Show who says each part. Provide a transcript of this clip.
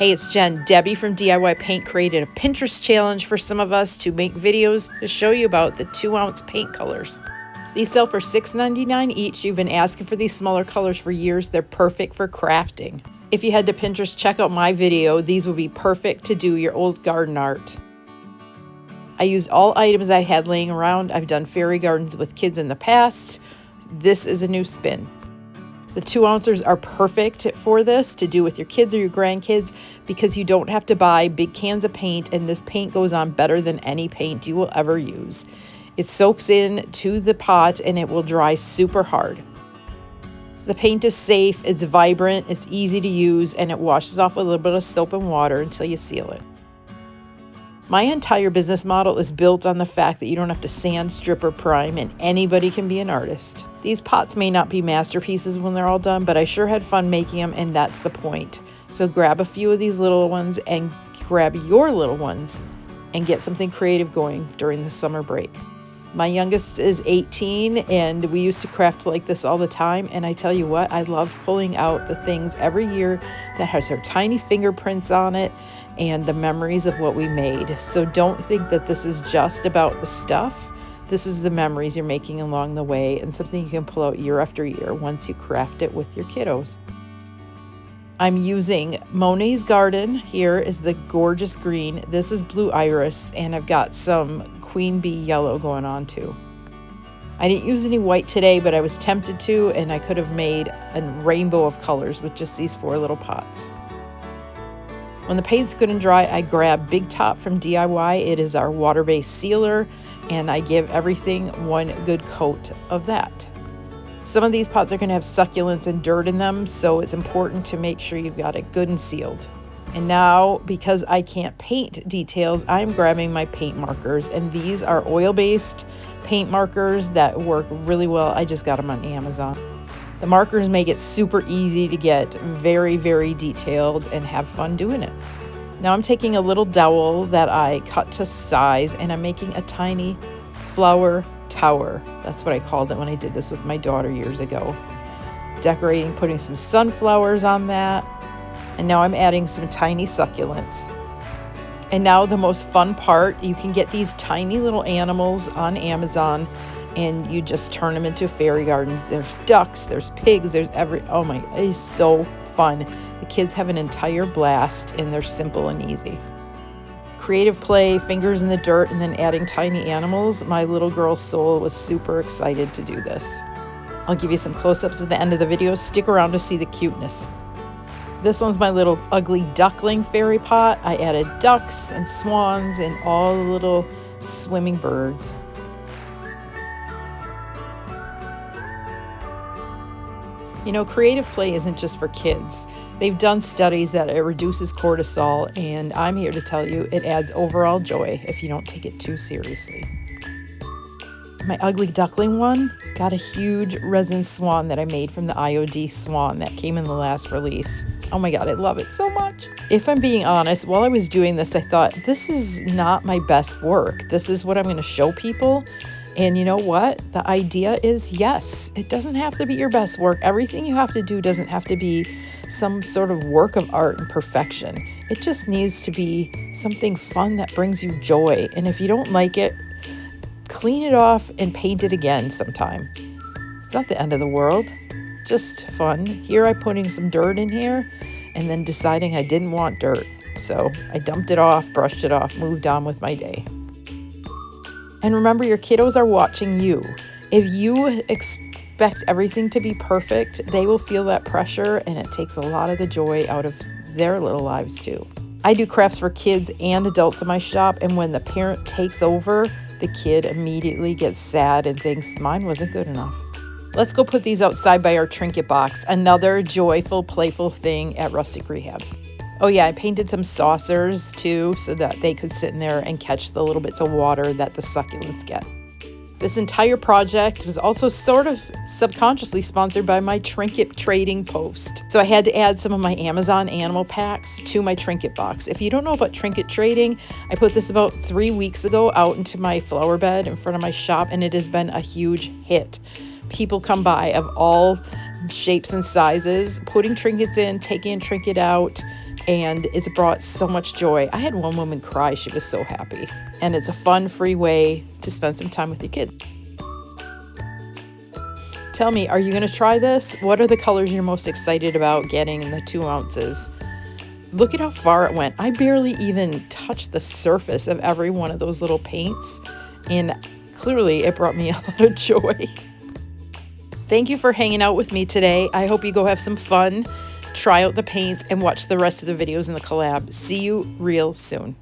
Speaker 1: Hey, it's Jen. Debbie from DIY Paint created a Pinterest challenge for some of us to make videos to show you about the 2-ounce paint colors. These sell for $6.99 each. You've been asking for these smaller colors for years. They're perfect for crafting. If you head to Pinterest, check out my video. These would be perfect to do your old garden art. I used all items I had laying around. I've done fairy gardens with kids in the past. This is a new spin. The 2-ounces are perfect for this to do with your kids or your grandkids because you don't have to buy big cans of paint, and this paint goes on better than any paint you will ever use. It soaks in to the pot and it will dry super hard. The paint is safe, it's vibrant, it's easy to use, and it washes off with a little bit of soap and water until you seal it. My entire business model is built on the fact that you don't have to sand, strip, or prime, and anybody can be an artist. These pots may not be masterpieces when they're all done, but I sure had fun making them, and that's the point. So grab a few of these little ones and grab your little ones and get something creative going during the summer break. My youngest is 18, and we used to craft like this all the time, and I tell you what, I love pulling out the things every year that has our tiny fingerprints on it and the memories of what we made. So don't think that this is just about the stuff. This is the memories you're making along the way and something you can pull out year after year once you craft it with your kiddos. I'm using Monet's Garden. Here is the gorgeous green. This is blue iris, and I've got some queen bee yellow going on too. I didn't use any white today, but I was tempted to, and I could have made a rainbow of colors with just these 4 little pots. When the paint's good and dry, I grab Big Top from DIY. It is our water-based sealer, and I give everything one good coat of that. Some of these pots are going to have succulents and dirt in them, so it's important to make sure you've got it good and sealed. And now, because I can't paint details, I'm grabbing my paint markers, and these are oil-based paint markers that work really well. I just got them on Amazon. The markers make it super easy to get very, very detailed and have fun doing it. Now I'm taking a little dowel that I cut to size, and I'm making a tiny flower tower. That's what I called it when I did this with my daughter years ago. Decorating, putting some sunflowers on that. And now I'm adding some tiny succulents. And now the most fun part, you can get these tiny little animals on Amazon, and you just turn them into fairy gardens. There's ducks, there's pigs, there's oh my, it is so fun. The kids have an entire blast, and they're simple and easy. Creative play, fingers in the dirt, and then adding tiny animals. My little girl's soul was super excited to do this. I'll give you some close-ups at the end of the video. Stick around to see the cuteness. This one's my little ugly duckling fairy pot. I added ducks and swans and all the little swimming birds. You know, creative play isn't just for kids. They've done studies that it reduces cortisol, and I'm here to tell you it adds overall joy if you don't take it too seriously. My ugly duckling one got a huge resin swan that I made from the IOD swan that came in the last release. Oh my God, I love it so much. If I'm being honest, while I was doing this, I thought, this is not my best work. This is what I'm going to show people. And you know what? The idea is, yes, it doesn't have to be your best work. Everything you have to do doesn't have to be some sort of work of art and perfection. It just needs to be something fun that brings you joy. And if you don't like it, clean it off and paint it again sometime. It's not the end of the world, just fun. Here I'm putting some dirt in here and then deciding I didn't want dirt. So I dumped it off, brushed it off, moved on with my day. And remember, your kiddos are watching you. If you expect everything to be perfect, they will feel that pressure, and it takes a lot of the joy out of their little lives too. I do crafts for kids and adults in my shop, and when the parent takes over, the kid immediately gets sad and thinks mine wasn't good enough. Let's go put these outside by our trinket box, another joyful, playful thing at Rustic Rehabs. Oh yeah, I painted some saucers too so that they could sit in there and catch the little bits of water that the succulents get. This entire project was also sort of subconsciously sponsored by my trinket trading post. So I had to add some of my Amazon animal packs to my trinket box. If you don't know about trinket trading, I put this about 3 weeks ago out into my flower bed in front of my shop, and it has been a huge hit. People come by of all shapes and sizes, putting trinkets in, taking a trinket out, and it's brought so much joy. I had one woman cry. She was so happy. And it's a fun, free way to spend some time with your kids. Tell me, are you going to try this? What are the colors you're most excited about getting in the 2 ounces? Look at how far it went. I barely even touched the surface of every one of those little paints, and clearly it brought me a lot of joy. Thank you for hanging out with me today. I hope you go have some fun, try out the paints, and watch the rest of the videos in the collab. See you real soon.